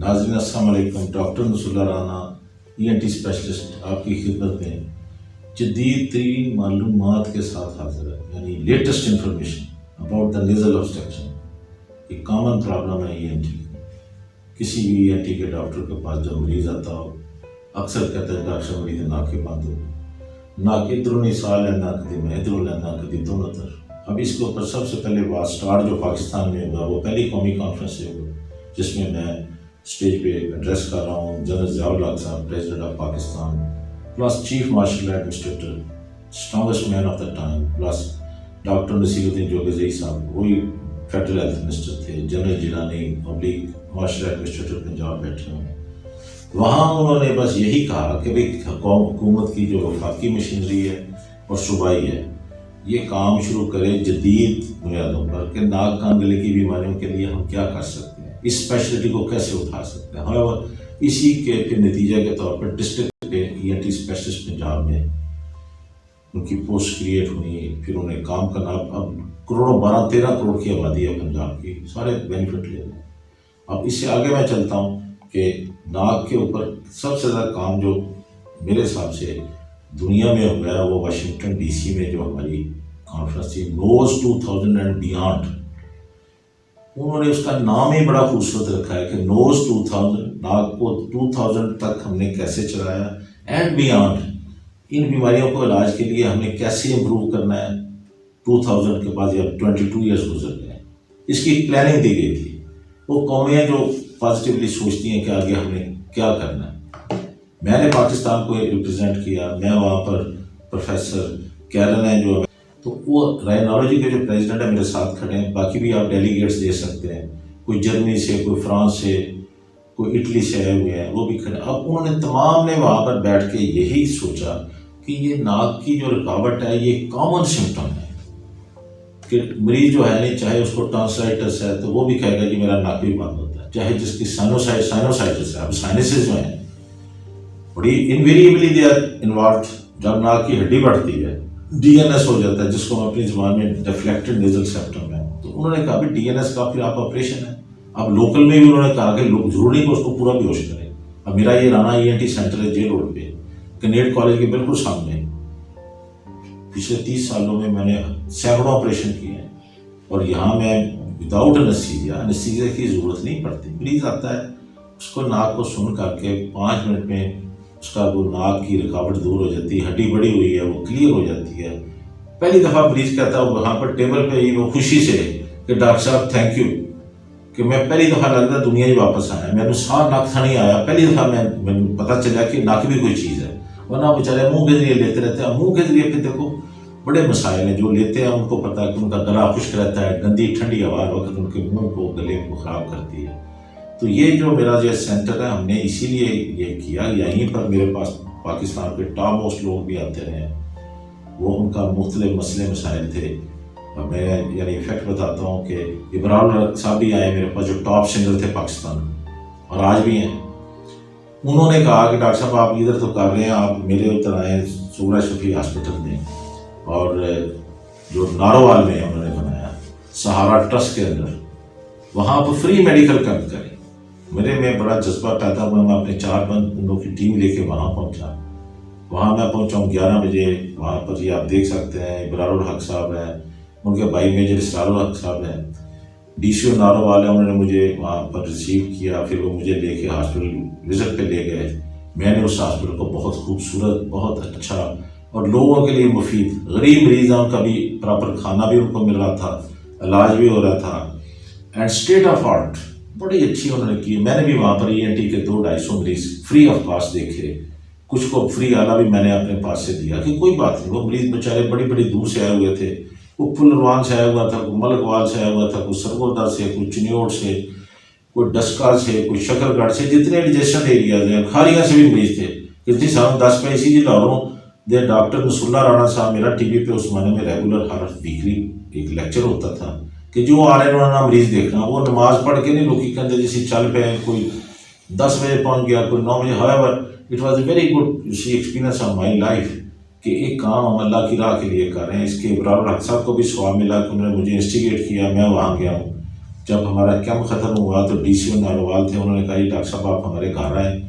ناظرین السلام علیکم، doctor Nasrallah Rana ENT specialist آپ کی خدمت میں جدید ترین معلومات کے ساتھ حاضر ہے، یعنی latest information about the nasal obstruction. ایک کامن پرابلم ہے ENT کی۔ کسی بھی ENT کے ڈاکٹر کے پاس جب مریض آتا ہو، اکثر کہتے ہیں ڈاکٹر صاحب مریض ناک بند ہو، ناک ادھروں نہیں سال ہے، ناک دی میں ادھروں لینا کدی دونوں طرف۔ اب اس کے اوپر سب سے پہلے بات سٹارٹ جو پاکستان میں ہوگا وہ پہلی قومی کانفرنس سے ہوگا، جس میں میں اسٹیج پہ ایڈریس کر رہا ہوں جنرل ضیاء الحق صاحب، president of Pakistan, plus chief martial administrator, strongest man of the time, plus doctor Nasir ud-Din جوگزئی صاحب، وہی فیڈرل ہیلتھ منسٹر تھے، general Jilani public martial administrator Punjab بیٹھے ہوئے ہیں۔ وہاں انہوں نے بس یہی کہا کہ بھائی حکومت کی جو وفاقی مشینری ہے اور صوبائی ہے، یہ کام شروع کرے جدید بنیادوں پر کہ ناک کان گلے کی بیماریوں کے لیے ہم کیا کر سکتے ہیں، اس اسپیشلٹی کو کیسے اٹھا سکتے ہیں۔ اور اسی کے پھر نتیجہ کے طور پر ڈسٹرکٹ پہ ENT اسپیشلسٹ پنجاب میں ان کی پوسٹ کریٹ ہوئی، پھر انہیں کام کرنا۔ اب کروڑوں 12-13 کروڑ کی آبادی ہے پنجاب کی، سارے بینیفٹ لے رہے ہیں۔ اب اس سے آگے میں چلتا ہوں کہ ناک کے اوپر سب سے زیادہ کام جو میرے حساب سے دنیا میں ہو گیا وہ واشنگٹن DC میں جو ہماری کانفرنس تھی، نوز 2000 اینڈ بیانڈ۔ انہوں نے اس کا نام ہی بڑا خوبصورت رکھا ہے کہ نوز 2000، ناک کو 2000 تک ہم نے کیسے چلایا، اینڈ بیانڈ، ان بیماریوں کو علاج کے لیے ہم نے کیسے امپروو کرنا ہے۔ 2000 کے بعد یا 22 ایئرس گزر گئے، اس کی پلاننگ دی گئی تھی۔ وہ قومیں جو پازیٹیولی سوچتی ہیں کہ آگے ہم نے کیا کرنا ہے۔ میں نے پاکستان کو ریپرزینٹ کیا، میں وہاں پر پروفیسر کیرن ہیں جو، تو وہ رائنالوجی کے جو پریزیڈنٹ ہیں میرے ساتھ کھڑے ہیں، باقی بھی آپ ڈیلیگیٹس دے سکتے ہیں، کوئی جرمنی سے، کوئی فرانس سے، کوئی اٹلی سے آئے ہوئے ہیں، وہ بھی کھڑے ہیں۔ اب انہوں نے تمام نے وہاں پر بیٹھ کے یہی سوچا کہ یہ ناک کی جو رکاوٹ ہے یہ کامن سمٹم ہے، کہ مریض جو ہے نہیں، چاہے اس کو ٹانسلائٹس ہے تو وہ بھی کہے گا کہ میرا ناک بھی بند ہوتا ہے، چاہے جس کی سائنوسائٹس ہے، اب سائنسز جو ہیں بڑی انویریبلی دے آر انوالوڈ۔ جب ناک کی ہڈی بڑھتی ہے DNS ہو جاتا ہے، جس کو ہم اپنی زبان میں ڈیفلیکٹڈ نیزل سیپٹم ہے، تو انہوں نے کہا بھی DNS کا پھر آپ آپریشن ہے۔ اب لوکل میں بھی انہوں نے کہا کہ لوگ ضروری نہیں کہ اس کو پورا بیہوش کریں۔ اب میرا یہ رانا ENT سینٹر ہے جے روڈ پہ، کنیڈ کالج کے بالکل سامنے۔ پچھلے 30 سالوں میں نے سینکڑوں آپریشن کیے ہیں، اور یہاں میں وداؤٹ انستھیزیا کی ضرورت نہیں پڑتی۔ مریض آتا ہے، اس کو ناک کو سن کر کے 5 منٹ میں اس کا وہ ناک کی رکاوٹ دور ہو جاتی ہے، ہڈی بڑی ہوئی ہے وہ کلیئر ہو جاتی ہے۔ پہلی دفعہ مریض کہتا ہے وہاں پر ٹیبل پہ ہی وہ خوشی سے کہ ڈاکٹر صاحب تھینک یو، کہ میں پہلی دفعہ لگتا ہے دنیا ہی واپس آیا، میں نے سارا ناک تھا نہیں آیا، پہلی دفعہ میں پتہ چلا کہ ناک بھی کوئی چیز ہے، ورنہ بیچارے منہ کے ذریعے لیتے رہتے ہیں۔ منہ کے ذریعے پھر دیکھو بڑے مسائل ہیں، جو لیتے ہیں ان کو پتہ ہے کہ ان کا گلا خشک رہتا ہے، گندی ٹھنڈی ہوا وقت ان کے منہ کو گلے کو خراب کرتی ہے۔ تو یہ جو میرا جو سینٹر ہے ہم نے اسی لیے یہ کیا، یہیں پر میرے پاس پاکستان کے ٹاپ موسٹ لوگ بھی آتے رہے، وہ ان کا مختلف مسئلے مسائل تھے۔ میں یعنی ایفیکٹ بتاتا ہوں کہ ابراہیم صاحب بھی آئے میرے پاس جو ٹاپ سنگر تھے پاکستان اور آج بھی ہیں۔ انہوں نے کہا کہ ڈاکٹر صاحب آپ ادھر تو کر رہے ہیں، آپ میرے ادھر آئیں سورہ شفیع ہاسپٹل میں، اور جو ناروال میں انہوں نے بنایا سہارا ٹرسٹ کے اندر، وہاں پر فری میڈیکل کیمپ کریں۔ میرے میں بڑا جذبہ پیدا ہوا، میں اپنے 4 بندوں کی ٹیم لے کے وہاں پہنچا۔ وہاں میں پہنچا ہوں 11 بجے، وہاں پر یہ آپ دیکھ سکتے ہیں ابرار الحق صاحب ہیں، ان کے بھائی میجر اسرار الحق صاحب ہیں، DCO ناروال ہیں، انہوں نے مجھے وہاں پر ریسیو کیا، پھر وہ مجھے لے کے ہاسپٹل وزٹ پہ لے گئے۔ میں نے اس ہاسپٹل کو بہت خوبصورت، بہت اچھا اور لوگوں کے لیے مفید، غریب مریض ہیں ان کا بھی پراپر کھانا بھی ان کو مل رہا تھا، علاج بھی ہو رہا تھا، اینڈ اسٹیٹ آف آرٹ بڑی اچھی انہوں نے کی۔ میں نے بھی وہاں پر ENT کے 200-250 مریض فری آف کاسٹ دیکھے، کچھ کو فری آلہ بھی میں نے اپنے پاس سے دیا کہ کوئی بات نہیں۔ وہ مریض بیچارے بڑی بڑی دور سے آئے ہوئے تھے، کوئی پلروان سے آیا ہوا تھا، کوئی ملکوال سے آیا ہوا تھا، کوئی سرگودا سے، کوئی چنیوڑ سے، کوئی ڈسکا سے، کوئی شکر گڑھ سے، جتنے ایڈجسٹنٹ ایریاز ہیں، کھاریاں سے بھی مریض تھے۔ کتنی سال 10 پیسی جی لاہوروں دے ڈاکٹر نصراللہ رانا صاحب، میرا ٹی وی پہ اس زمانے میں ریگولر ہر ویکلی ایک لیکچر ہوتا تھا کہ جو آ رہے انہوں نے مریض دیکھنا، وہ نماز پڑھ کے نہیں، لوگ کہتے جیسے چل پہ ہیں، کوئی 10 بجے پہنچ گیا، کوئی 9 بجے۔ however it was a very good experience of my life کہ ایک کام ہم اللہ کی راہ کے لیے کر رہے ہیں۔ اس کے ابرار الحق صاحب کو بھی ثواب ملا کہ انہوں نے مجھے انسٹیگیٹ کیا، میں وہاں گیا ہوں۔ جب ہمارا کیمپ ختم ہوا تو ڈی سی او ناروال تھے، انہوں نے کہا ڈاکٹر صاحب آپ ہمارے گھر آئیں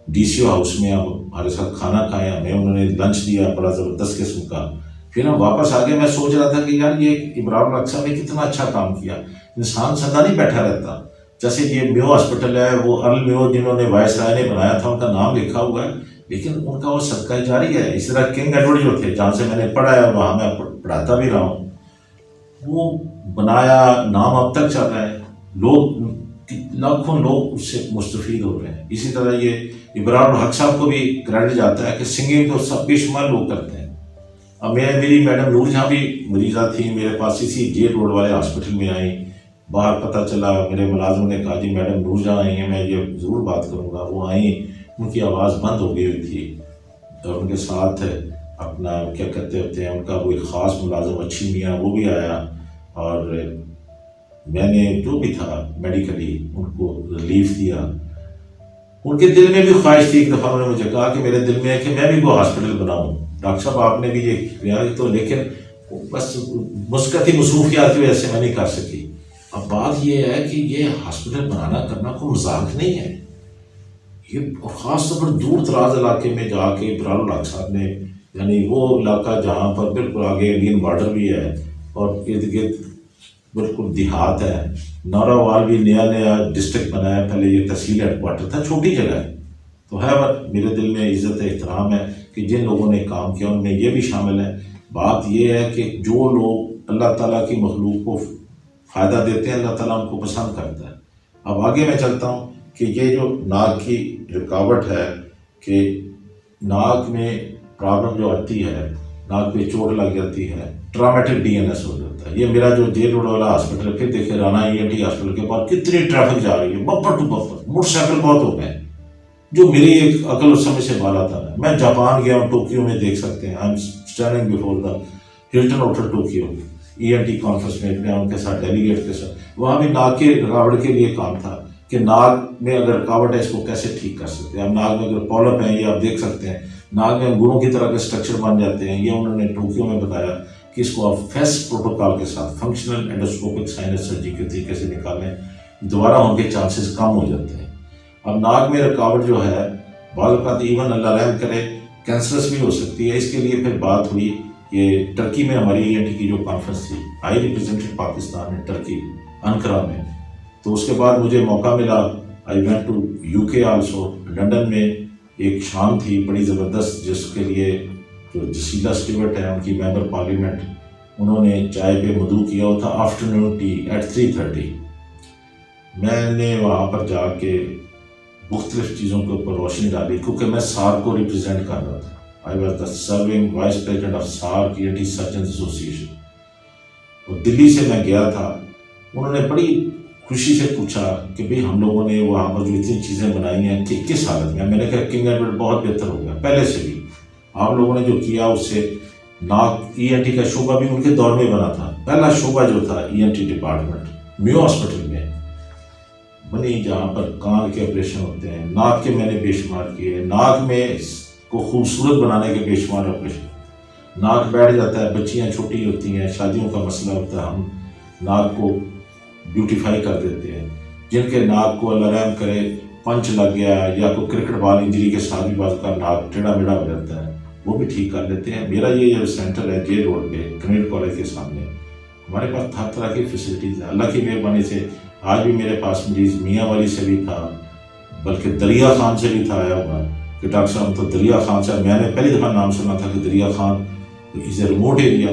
ڈی سی او ہاؤس میں، آپ ہمارے ساتھ کھانا کھائیں. ہمیں انہوں نے لنچ دیا بڑا زبردست قسم کا. پھر ہم واپس آ گئے. میں سوچ رہا تھا کہ یار یہ ابرار الحق صاحب نے کتنا اچھا کام کیا. انسان سدا نہیں بیٹھا رہتا. جیسے یہ میو ہاسپٹل ہے، وہ ارل میو جنہوں نے وائس رائے نے بنایا تھا ان کا نام لکھا ہوا ہے، لیکن ان کا وہ صدقہ جاری ہے. اس طرح کنگ ایڈورڈ جو تھے جہاں سے میں نے پڑھا ہے، وہاں میں پڑھاتا بھی رہا ہوں، وہ بنایا نام اب تک چل رہا ہے. لوگ لاکھوں لوگ اس سے مستفید ہو رہے ہیں. اسی طرح یہ ابرار الحق صاحب کو بھی کریڈٹ جاتا ہے کہ سنگنگ تو سب بے شمار لوگ کرتے ہیں. اب میری میڈم نور جہاں بھی مریضہ تھی میرے پاس اسی جے روڈ والے ہاسپٹل میں آئیں. باہر پتہ چلا میرے ملازم نے کہا جی میڈم نور جہاں آئی ہیں، میں یہ ضرور بات کروں گا. وہ آئیں، ان کی آواز بند ہو گئی ہوئی تھی اور ان کے ساتھ اپنا کیا کہتے ہوتے ہیں ان کا کوئی خاص ملازم اچھی میاں وہ بھی آیا، اور میں نے جو بھی تھا میڈیکلی ان کو ریلیف دیا. ان کے دل میں بھی خواہش تھی. ایک دفعہ انہوں نے مجھے کہا کہ میرے دل میں ہے کہ میں بھی وہ ہاسپٹل بناؤں. ڈاکٹر صاحب آپ نے بھی یہ کیا تو، لیکن بس مسقطی مصروفیات کی وجہ سے میں نہیں کر سکی. اب بات یہ ہے کہ یہ ہاسپٹل بنانا کرنا کوئی مذاق نہیں ہے. یہ خاص طور پر دور دراز علاقے میں جا کے ابرار الحق صاحب نے، یعنی وہ علاقہ جہاں پر بالکل آگے انڈین بارڈر بھی ہے اور ارد گرد بالکل دیہات ہے. نوراوال بھی نیا ڈسٹرکٹ بنا ہے، پہلے یہ تحصیل ہیڈ کوارٹر تھا، چھوٹی جگہ ہے. تو ہے بٹ میرے دل میں عزت احترام ہے کہ جن لوگوں نے کام کیا ان میں یہ بھی شامل ہے. بات یہ ہے کہ جو لوگ اللہ تعالیٰ کی مخلوق کو فائدہ دیتے ہیں اللہ تعالیٰ ان کو پسند کرتا ہے. اب آگے میں چلتا ہوں کہ یہ جو ناک کی رکاوٹ ہے، کہ ناک میں پرابلم جو آتی ہے، ناک پہ چوٹ لگ جاتی ہے، ٹرامیٹک ڈی این ایس ہو جاتا ہے. یہ میرا جو جے روڈ والا ہاسپٹل ہے، پھر دیکھیں Rana E N T hospital کے بعد کتنی ٹریفک جا رہی ہے، bumper to bumper. Motorcycle بہت ہو گئے جو میری ایک عقل اور سمجھ سے بالا تھا. میں جاپان گیا ہوں، ٹوکیو میں دیکھ سکتے ہیں، I am standing before the Hilton hotel Tokyo, E N T conference میں میں ان کے ساتھ ڈیلیگیٹ کے ساتھ. وہاں بھی ناک کی رکاوٹ کے لیے کام تھا کہ ناک میں اگر رکاوٹ ہے اس کو کیسے ٹھیک کر سکتے ہیں. اب ناک میں اگر پولپ ہیں، یہ آپ دیکھ سکتے ہیں ناک میں انگوروں کی طرح کے اسٹرکچر بن جاتے ہیں. یہ انہوں نے ٹوکیو میں بتایا کہ اس کو آپ فیس پروٹوکال کے ساتھ فنکشنل اینڈوسکوپک سائنس سرجری کے طریقے سے نکالیں، دوبارہ ہونے کے چانسز کم ہو جاتے ہیں. اب ناک میں رکاوٹ جو ہے بعض اوقات ایون اللہ رحم کرے کینسرس بھی ہو سکتی ہے. اس کے لیے پھر بات ہوئی یہ ٹرکی میں ہماری ای این ٹی کی جو کانفرنس تھی، آئی ریپرزینٹیڈ پاکستان میں ٹرکی انقرہ میں. تو اس کے بعد مجھے موقع ملا، آئی وینٹ ٹو یو کے آلسو. لنڈن میں ایک شام تھی بڑی زبردست جس کے لیے جو جسیلا اسٹیورٹ ہے ان کی ممبر پارلیمنٹ، انہوں نے چائے پہ مدعو کیا ہوا تھا آفٹرنون ٹی ایٹ 3:30. میں نے وہاں پر جا کے مختلف چیزوں کے اوپر روشنی ڈالی کیونکہ میں سارک کو ریپرزینٹ کر رہا تھا. I was the serving vice president of SAARC E N T surgeons association. اور دلی سے میں گیا تھا. انہوں نے بڑی خوشی سے پوچھا کہ بھئی ہم لوگوں نے وہاں پر جو اتنی چیزیں بنائی ہیں کہ کس حالت میں. میں نے کہا کنگ ایڈورڈ بہت بہتر ہو گیا پہلے سے بھی. آپ لوگوں نے جو کیا اس سے ناک ای این ٹی کا شعبہ بھی ان کے دور میں بنا تھا. پہلا شعبہ جو تھا ای این ٹی ڈپارٹمنٹ میو ہاسپٹل میں بنی، جہاں پر کان کے آپریشن ہوتے ہیں. ناک کے میں نے بے شمار کیے. ناک میں کو خوبصورت بنانے کے بے شمار آپریشن. ناک بیٹھ جاتا ہے، بچیاں چھوٹی ہوتی ہیں، شادیوں کا مسئلہ ہوتا ہے، ہم ناک کو بیوٹیفائی کر دیتے ہیں. جن کے ناک کو اللہ رحم کرے پنچ لگ گیا یا کوئی کرکٹ بال انجری کے ساتھ بھی بعض کا ناک ٹیڑھا میڑھا ہو جاتا ہے، وہ بھی ٹھیک کر لیتے ہیں. میرا یہ جو سینٹر ہے جے روڈ پہ کمیونٹی کالج کے سامنے، ہمارے پاس ہر طرح کی فیسلٹیز ہیں. اللہ کی مہربانی سے آج بھی میرے پاس مریض میاں والی سے بھی تھا، بلکہ دریا خان سے بھی تھا آیا ہوا کہ ڈاکٹر صاحب تو دریا خان سے. میں نے پہلی دفعہ نام سنا تھا کہ دریا خان از اے ریموٹ ایریا.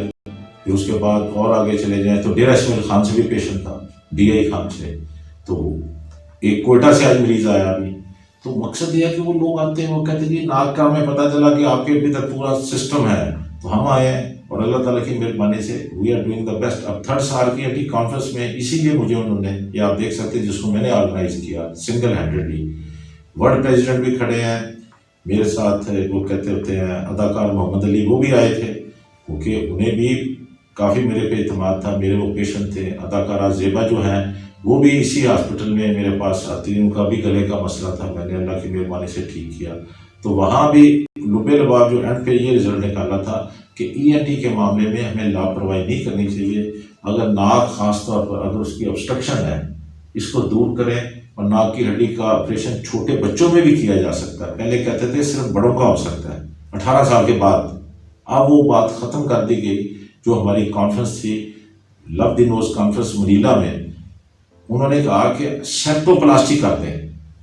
پھر اس کے بعد اور آگے چلے جائیں تو ڈیرہ اسماعیل خان سے بھی پیشنٹ تھا، ڈی آئی خان سے. تو ایک کوئٹہ سے آج مریض آیا ابھی. تو مقصد یہ ہے کہ وہ لوگ آتے ہیں، وہ کہتے ہیں جی ناک کا ہمیں پتہ چلا کہ آپ کے ابھی تک پورا سسٹم ہے تو ہم آئے ہیں، اور اللہ تعالیٰ کی مہربانی سے we are doing the best. اب 3rd سال کی ایٹی کانفرنس میں اسی لیے مجھے انہوں نے، یہ آپ دیکھ سکتے ہیں جس کو میں نے آرگنائز کیا سنگل ہینڈیڈلی. ورلڈ پریزیڈنٹ بھی کھڑے ہیں میرے ساتھ، وہ کہتے ہوتے ہیں اداکار محمد علی، وہ بھی آئے تھے کیونکہ انہیں بھی کافی میرے پہ اعتماد تھا. میرے وہ پیشنٹ تھے. اداکارہ زیبا جو ہیں وہ بھی اسی ہاسپٹل میں میرے پاس آتی، ان کا بھی گلے کا مسئلہ تھا، میں نے اللہ کی مہربانی سے ٹھیک کیا. تو وہاں بھی لبے لباب جو اینڈ پہ یہ رزلٹ نکالا تھا کہ ای این ٹی کے معاملے میں ہمیں لاپرواہی نہیں کرنی چاہیے. اگر ناک خاص طور پر اگر اس کی obstruction ہے اس کو دور کریں، اور ناک کی ہڈی کا آپریشن چھوٹے بچوں میں بھی کیا جا سکتا ہے. پہلے کہتے تھے صرف بڑوں کا ہو سکتا ہے 18 سال کے بعد، اب وہ بات ختم کر دی گئی. جو ہماری کانفرنس تھی لو دی نوز کانفرنس منیلا میں، انہوں نے کہا کہ سیپٹوپلاسٹی کر دیں.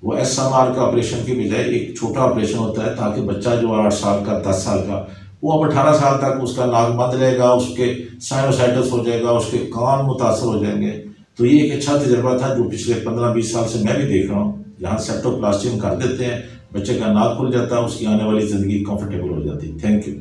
وہ SMR کا آپریشن کی بجائے ایک چھوٹا آپریشن ہوتا ہے تاکہ بچہ جو 8 سال کا 10 سال کا وہ اب 18 سال تک اس کا ناک بند رہے گا، اس کے سائنوسائٹس ہو جائے گا، اس کے کان متاثر ہو جائیں گے. تو یہ ایک اچھا تجربہ تھا جو پچھلے 15-20 سال سے میں بھی دیکھ رہا ہوں. جہاں سیپٹوپلاسٹی ہم کر دیتے ہیں بچے کا ناک کھل جاتا ہے، اس کی آنے والی زندگی کمفرٹیبل ہو جاتی ہے. Thank you.